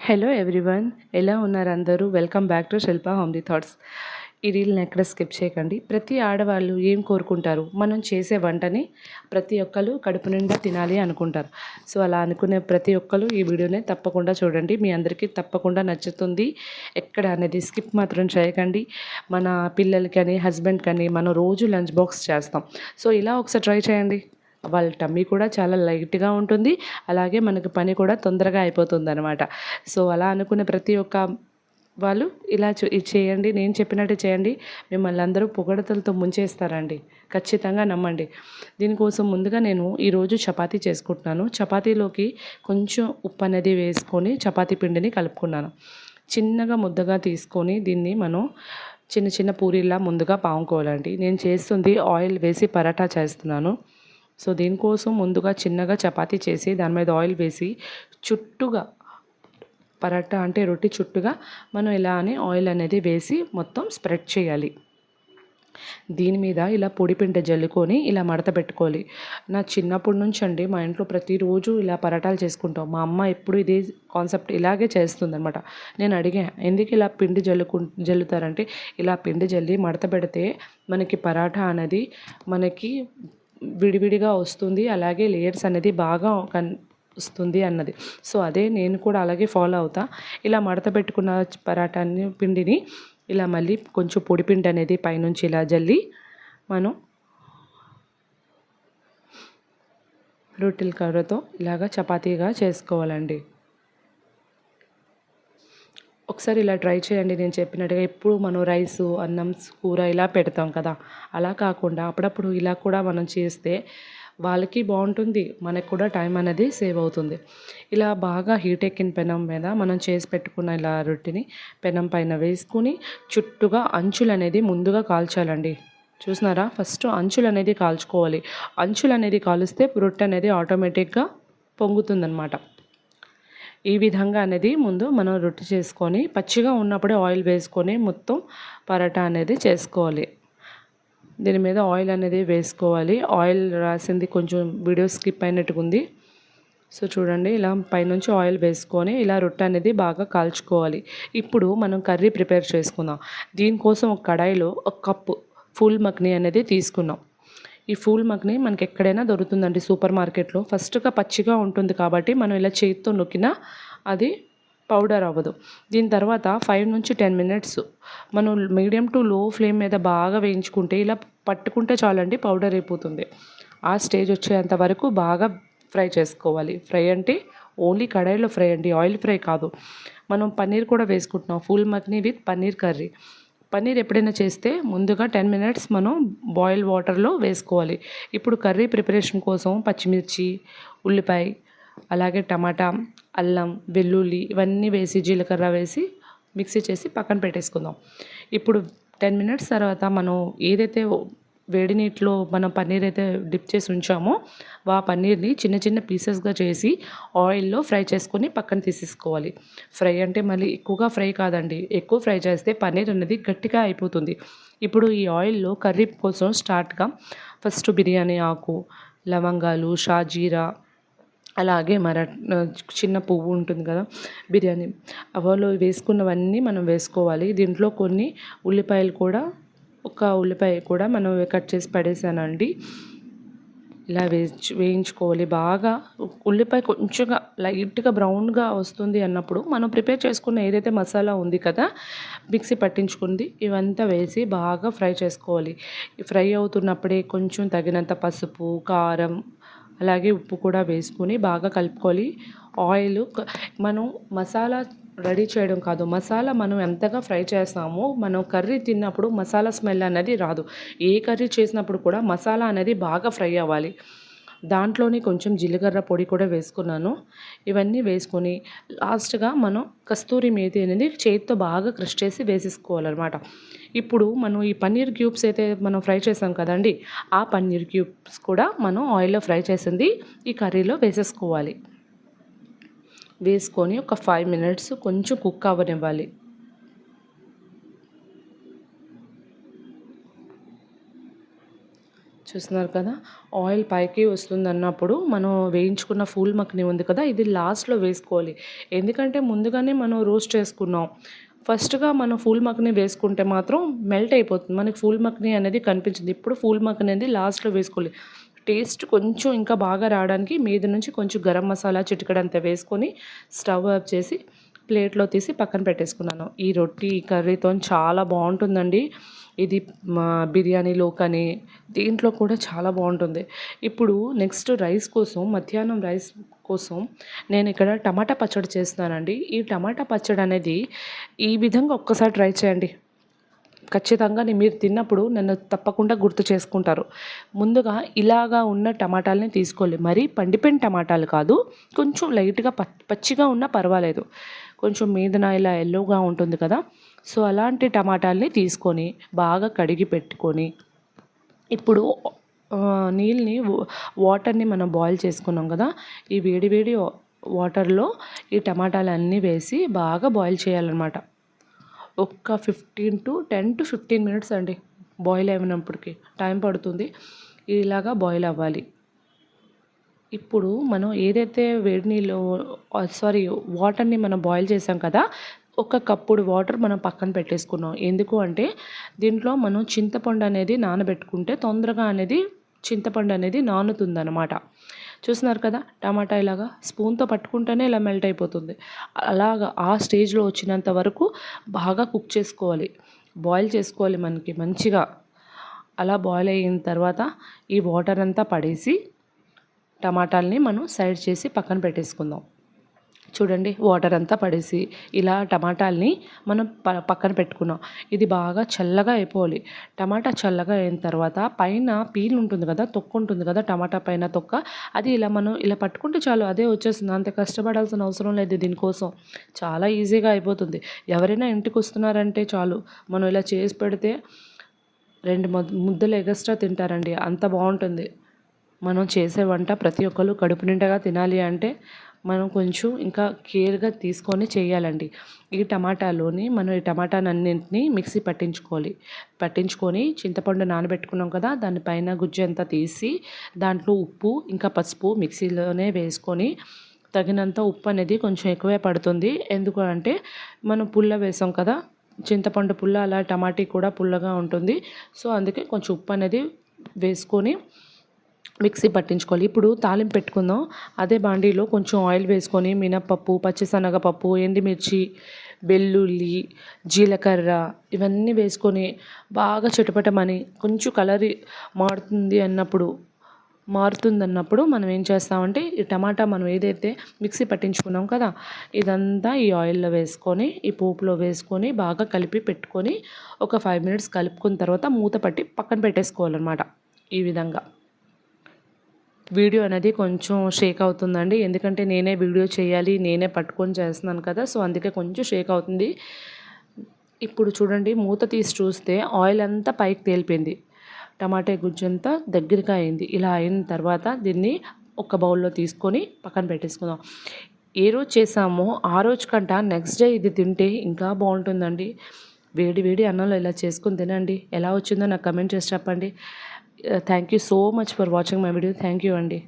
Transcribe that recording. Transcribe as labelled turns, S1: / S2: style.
S1: Hello everyone, ఎలా ఉన్నారు అందరూ? Welcome back to Shilpa homely thoughts. ఈ రీల్ని ఎక్కడ స్కిప్ చేయకండి. ప్రతి ఆడవాళ్ళు ఏం కోరుకుంటారు? మనం చేసే వంటని ప్రతి ఒక్కరు కడుపు నిండా తినాలి అనుకుంటారు. సో అలా అనుకునే ప్రతి ఒక్కరు ఈ వీడియోని తప్పకుండా చూడండి. మీ అందరికీ తప్పకుండా నచ్చుతుంది. ఎక్కడ అనేది స్కిప్ మాత్రం చేయకండి. మన పిల్లలకి కానీ హస్బెండ్ కానీ మనం రోజు లంచ్ బాక్స్ చేస్తాం. సో ఇలా ఒకసారి ట్రై చేయండి. వాళ్ళ టమ్మీ కూడా చాలా లైట్గా ఉంటుంది. అలాగే మనకు పని కూడా తొందరగా అయిపోతుందనమాట. సో అలా అనుకునే ప్రతి ఒక్క వాళ్ళు ఇలా ఇది చేయండి, నేను చెప్పినట్టు చేయండి. మిమ్మల్ని అందరూ పొగడతలతో ముంచేస్తారండి. ఖచ్చితంగా నమ్మండి. దీనికోసం ముందుగా నేను ఈరోజు చపాతీ చేసుకుంటున్నాను. చపాతీలోకి కొంచెం ఉప్పు అనేది వేసుకొని చపాతీ పిండిని కలుపుకున్నాను. చిన్నగా ముద్దగా తీసుకొని దీన్ని మనం చిన్న చిన్న పూరీలా ముందుగా పాముకోవాలండి. నేను చేస్తుంది ఆయిల్ వేసి పరాటా చేస్తున్నాను. సో దీనికోసం ముందుగా చిన్నగా చపాతీ చేసి దాని మీద ఆయిల్ వేసి చుట్టుగా పరాటా అంటే రొట్టి చుట్టుగా మనం ఇలా అని ఆయిల్ అనేది వేసి మొత్తం స్ప్రెడ్ చేయాలి. దీని మీద ఇలా పొడిపిండి జల్లుకొని ఇలా మడత పెట్టుకోవాలి. నా చిన్నప్పటి నుంచి అండి మా ఇంట్లో ప్రతిరోజు ఇలా పరాటాలు చేసుకుంటాం. మా అమ్మ ఎప్పుడు ఇదే కాన్సెప్ట్ ఇలాగే చేస్తుందనమాట. నేను అడిగా, ఎందుకు ఇలా పిండి జల్లుతారంటే ఇలా పిండి జల్లి మడత పెడితే మనకి పరాటా అనేది మనకి విడివిడిగా వస్తుంది, అలాగే లేయర్స్ అనేది బాగా వస్తుంది అన్నది. సో అదే నేను కూడా అలాగే ఫాలో అవుతా. ఇలా మడత పెట్టుకున్న పరాటాని పిండిని ఇలా మళ్ళీ కొంచెం పొడిపిండి అనేది పైనుంచి ఇలా జల్లి మనం రొట్టెల కర్రతో ఇలాగా చపాతీగా చేసుకోవాలండి. ఒకసారి ఇలా ట్రై చేయండి. నేను చెప్పినట్టుగా ఎప్పుడు మనం రైసు, అన్నం, కూర ఇలా పెడతాం కదా, అలా కాకుండా అప్పుడప్పుడు ఇలా కూడా మనం చేస్తే వాళ్ళకి బాగుంటుంది, మనకు కూడా టైం అనేది సేవ్ అవుతుంది. ఇలా బాగా హీట్ ఎక్కిన పెనం మీద మనం చేసి పెట్టుకున్న ఇలా రొట్టెని పెనం పైన వేసుకుని చుట్టుగా అంచులు అనేది ముందుగా కాల్చాలండి. చూసినారా? ఫస్ట్ అంచులు అనేది కాల్చుకోవాలి. అంచులు అనేది కాలుస్తే రొట్టె అనేది ఆటోమేటిక్గా పొంగుతుందన్నమాట. ఈ విధంగా అనేది ముందు మనం రొట్టె చేసుకొని పచ్చిగా ఉన్నప్పుడే ఆయిల్ వేసుకొని మొత్తం పరాటా అనేది చేసుకోవాలి. దీని మీద ఆయిల్ అనేది వేసుకోవాలి. ఆయిల్ రాసింది కొంచెం వీడియో స్కిప్ అయినట్టుగా ఉంది. సో చూడండి, ఇలా పైనుంచి ఆయిల్ వేసుకొని ఇలా రొట్టె అనేది బాగా కాల్చుకోవాలి. ఇప్పుడు మనం కర్రీ ప్రిపేర్ చేసుకుందాం. దీనికోసం ఒక కడాయిలో ఒక కప్పు ఫూల్ మక్ని అనేది తీసుకున్నాం. ఈ ఫూల్ మక్ని మనకి ఎక్కడైనా దొరుకుతుందండి సూపర్ మార్కెట్లో. ఫస్ట్గా పచ్చిగా ఉంటుంది కాబట్టి మనం ఇలా చేతితో నొక్కినా అది పౌడర్ అవ్వదు. దీని తర్వాత 5 నుంచి 10 మినిట్స్ మనం మీడియం టు లో ఫ్లేమ్ మీద బాగా వేయించుకుంటే ఇలా పట్టుకుంటే చాలండి, పౌడర్ అయిపోతుంది. ఆ స్టేజ్ వచ్చేంత వరకు బాగా ఫ్రై చేసుకోవాలి. ఫ్రై అంటే ఓన్లీ కడాయిలో ఫ్రై అండి, ఆయిల్ ఫ్రై కాదు. మనం పన్నీర్ కూడా వేసుకుంటున్నాం. ఫూల్ మక్ని విత్ పన్నీర్ కర్రీ. పన్నీర్ ఎప్పుడైనా చేస్తే ముందుగా 10 మినిట్స్ మనం బాయిల్ వాటర్లో వేసుకోవాలి. ఇప్పుడు కర్రీ ప్రిపరేషన్ కోసం పచ్చిమిర్చి, ఉల్లిపాయ, అలాగే టమాటా, అల్లం, వెల్లుల్లి ఇవన్నీ వేసి జీలకర్ర వేసి మిక్సీ చేసి పక్కన పెట్టేసుకుందాం. ఇప్పుడు 10 మినిట్స్ తర్వాత మనం ఏదైతే వేడి నీటిలో మనం పన్నీర్ అయితే డిప్ చేసి ఉంచామో ఆ పన్నీర్ని చిన్న చిన్న పీసెస్గా చేసి ఆయిల్లో ఫ్రై చేసుకొని పక్కన తీసేసుకోవాలి. ఫ్రై అంటే మళ్ళీ ఎక్కువగా ఫ్రై కాదండి, ఎక్కువ ఫ్రై చేస్తే పన్నీర్ అనేది గట్టిగా అయిపోతుంది. ఇప్పుడు ఈ ఆయిల్లో కర్రీ కోసం స్టార్ట్గా ఫస్ట్ బిర్యానీ ఆకు, లవంగాలు, షాజీరా, అలాగే చిన్న పువ్వు ఉంటుంది కదా బిర్యానీ, అవలో వేసుకున్నవన్నీ మనం వేసుకోవాలి. దీంట్లో కొన్ని ఉల్లిపాయలు కూడా, ఒక ఉల్లిపాయ కూడా మనం కట్ చేసి పడేసానండి. ఇలా వేయించుకోవాలి బాగా. ఉల్లిపాయ కొంచెంగా లైట్గా బ్రౌన్గా వస్తుంది అన్నప్పుడు మనం ప్రిపేర్ చేసుకున్న ఏదైతే మసాలా ఉంది కదా మిక్సీ పట్టించుకుంది ఇవంతా వేసి బాగా ఫ్రై చేసుకోవాలి. ఫ్రై అవుతున్నప్పుడే కొంచెం తగినంత పసుపు, కారం, అలాగే ఉప్పు కూడా వేసుకొని బాగా కలుపుకోవాలి. ఆయిల్ మనం మసాలా రెడీ చేయడం కాదు, మసాలా మనం ఎంతగా ఫ్రై చేస్తామో మనం కర్రీ తిన్నప్పుడు మసాలా స్మెల్ అనేది రాదు. ఏ కర్రీ చేసినప్పుడు కూడా మసాలా అనేది బాగా ఫ్రై అవ్వాలి. దాంట్లోనే కొంచెం జీలకర్ర పొడి కూడా వేసుకున్నాను. ఇవన్నీ వేసుకొని లాస్ట్గా మనం కస్తూరి మేతి అనేది చేతితో బాగా క్రష్ చేసి వేసేసుకోవాలన్నమాట. ఇప్పుడు మనం ఈ పన్నీర్ క్యూబ్స్ అయితే మనం ఫ్రై చేసాం కదండి, ఆ పన్నీర్ క్యూబ్స్ కూడా మనం ఆయిల్లో ఫ్రై చేసింది ఈ కర్రీలో వేసేసుకోవాలి. వేసుకొని ఒక 5 మినిట్స్ కొంచెం కుక్ అవ్వనివ్వాలి. చూస్తున్నారు కదా, ఆయిల్ పైకి వస్తుందన్నప్పుడు మనం వేయించుకున్న ఫూల్ మక్ని ఉంది కదా, ఇది లాస్ట్‌లో వేసుకోవాలి. ఎందుకంటే ముందుగానే మనం రోస్ట్ చేసుకున్నాం. ఫస్ట్‌గా మనం ఫూల్ మక్ని వేసుకుంటే మాత్రం మెల్ట్ అయిపోతుంది. మనకి ఫూల్ మక్ని అనేది కనిపించదు. ఇప్పుడు ఫూల్ మక్ని అనేది లాస్ట్‌లో వేసుకోవాలి. టేస్ట్ కొంచెం ఇంకా బాగా రావడానికి మీద నుంచి కొంచెం గరం మసాలా చిటికెడంత వేసుకొని స్టవ్ ఆఫ్ చేసి ప్లేట్‌లో తీసి పక్కన పెట్టేసుకున్నాను. ఈ రొట్టి, ఈ కర్రీతోని చాలా బావుంటుందండి. ఇది బిర్యానీలో కానీ దీంట్లో కూడా చాలా బాగుంటుంది. ఇప్పుడు నెక్స్ట్ రైస్ కోసం, మధ్యాహ్నం రైస్ కోసం నేను ఇక్కడ టమాటా పచ్చడి చేస్తున్నానండి. ఈ టమాటా పచ్చడి అనేది ఈ విధంగా ఒక్కసారి ట్రై చేయండి. ఖచ్చితంగా మీరు తిన్నప్పుడు నన్ను తప్పకుండా గుర్తు చేసుకుంటారు. ముందుగా ఇలాగా ఉన్న టమాటాలని తీసుకోవాలి. మరీ పండిపోయిన టమాటాలు కాదు, కొంచెం లైట్‌గా పచ్చిగా ఉన్నా పర్వాలేదు. కొంచెం మీదన ఇలా యెల్లోగా ఉంటుంది కదా, సో అలాంటి టమాటాలని తీసుకొని బాగా కడిగి పెట్టుకొని, ఇప్పుడు నీళ్ళని వాటర్ని మనం బాయిల్ చేసుకున్నాం కదా, ఈ వేడి వేడి వాటర్లో ఈ టమాటాలన్నీ వేసి బాగా బాయిల్ చేయాలన్నమాట. ఒక్క 10 to 15 మినిట్స్ అండి బాయిల్ అయినప్పటికి టైం పడుతుంది. ఇలాగా బాయిల్ అవ్వాలి. ఇప్పుడు మనం ఏదైతే వేడి నీళ్ళు వాటర్ని మనం బాయిల్ చేసాం కదా, ఒక కప్పుడు వాటర్ మనం పక్కన పెట్టేసుకున్నాం. ఎందుకు అంటే దీంట్లో మనం చింతపండు అనేది నానబెట్టుకుంటే తొందరగా అనేది చింతపండు అనేది నానుతుందన్నమాట. చూస్తున్నారు కదా, టమాటా ఇలాగా స్పూన్తో పట్టుకుంటేనే ఇలా మెల్ట్ అయిపోతుంది. అలాగా ఆ స్టేజ్లో వచ్చినంత వరకు బాగా కుక్ చేసుకోవాలి, బాయిల్ చేసుకోవాలి మనకి మంచిగా. అలా బాయిల్ అయిన తర్వాత ఈ వాటర్ అంతా పడేసి టమాటాలని మనం సైడ్ చేసి పక్కన పెట్టేసుకుందాం. చూడండి, వాటర్ అంతా పడేసి ఇలా టమాటాలని మనం పక్కన పెట్టుకున్నాం. ఇది బాగా చల్లగా అయిపోవాలి. టమాటా చల్లగా అయిన తర్వాత పైన పీల్ ఉంటుంది కదా, తొక్క ఉంటుంది కదా, టమాటా పైన తొక్క, అది ఇలా మనం ఇలా పట్టుకుంటే చాలు అదే వచ్చేస్తుంది. అంత కష్టపడాల్సిన అవసరం లేదు దీనికోసం. చాలా ఈజీగా అయిపోతుంది. ఎవరైనా ఇంటికి వస్తున్నారంటే చాలు, మనం ఇలా చేసి పెడితే 2 ముద్దలు ఎగస్ట్రా తింటారండి. అంత బాగుంటుంది. మనం చేసే వంట ప్రతి ఒక్కరు కడుపు నిండగా తినాలి అంటే మనం కొంచెం ఇంకా కేర్గా తీసుకొని చేయాలండి. ఈ టమాటానన్నింటినీ మిక్సీ పట్టించుకొని చింతపండు నానబెట్టుకున్నాం కదా, దానిపైన గుజ్జు అంతా తీసి దాంట్లో ఉప్పు ఇంకా పసుపు మిక్సీలోనే వేసుకొని, తగినంత ఉప్పు అనేది కొంచెం ఎక్కువే పడుతుంది. ఎందుకు అంటే మనం పుల్ల వేసాం కదా, చింతపండు పుల్ల, అలా టమాటీ కూడా పుల్లగా ఉంటుంది. సో అందుకే కొంచెం ఉప్పు అనేది వేసుకొని మిక్సీ పట్టించుకోవాలి. ఇప్పుడు తాలింపు పెట్టుకుందాం. అదే బాండీలో కొంచెం ఆయిల్ వేసుకొని మినప్పప్పు, పచ్చిశనగపప్పు, ఎండుమిర్చి, వెల్లుల్లి, జీలకర్ర ఇవన్నీ వేసుకొని బాగా చిటపటమని కొంచెం కలర్ మారుతుందన్నప్పుడు మనం ఏం చేస్తామంటే ఈ టమాటా మనం ఏదైతే మిక్సీ పట్టించుకున్నాం కదా, ఇదంతా ఈ ఆయిల్లో వేసుకొని, ఈ పోపులో వేసుకొని బాగా కలిపి పెట్టుకొని ఒక 5 మినిట్స్ కలుపుకున్న తర్వాత మూత పట్టి పక్కన పెట్టేసుకోవాలన్నమాట. ఈ విధంగా వీడియో అనేది కొంచెం షేక్ అవుతుందండి. ఎందుకంటే నేనే వీడియో చేయాలి, నేనే పట్టుకొని చేస్తున్నాను కదా, సో అందుకే కొంచెం షేక్ అవుతుంది. ఇప్పుడు చూడండి, మూత తీసి చూస్తే ఆయిల్ అంతా పైకి తేలిపోయింది. టమాటా గుజ్జంతా దగ్గరగా అయింది. ఇలా అయిన తర్వాత దీన్ని ఒక బౌల్లో తీసుకొని పక్కన పెట్టేసుకుందాం. ఏ రోజు చేసామో ఆ రోజు కంట నెక్స్ట్ డే ఇది తింటే ఇంకా బాగుంటుందండి. వేడి వేడి అన్నంలో ఇలా చేసుకొని తినండి. ఎలా వచ్చిందో నాకు కమెంట్ చేసి చెప్పండి. Thank you so much for watching my video. Thank you అండి.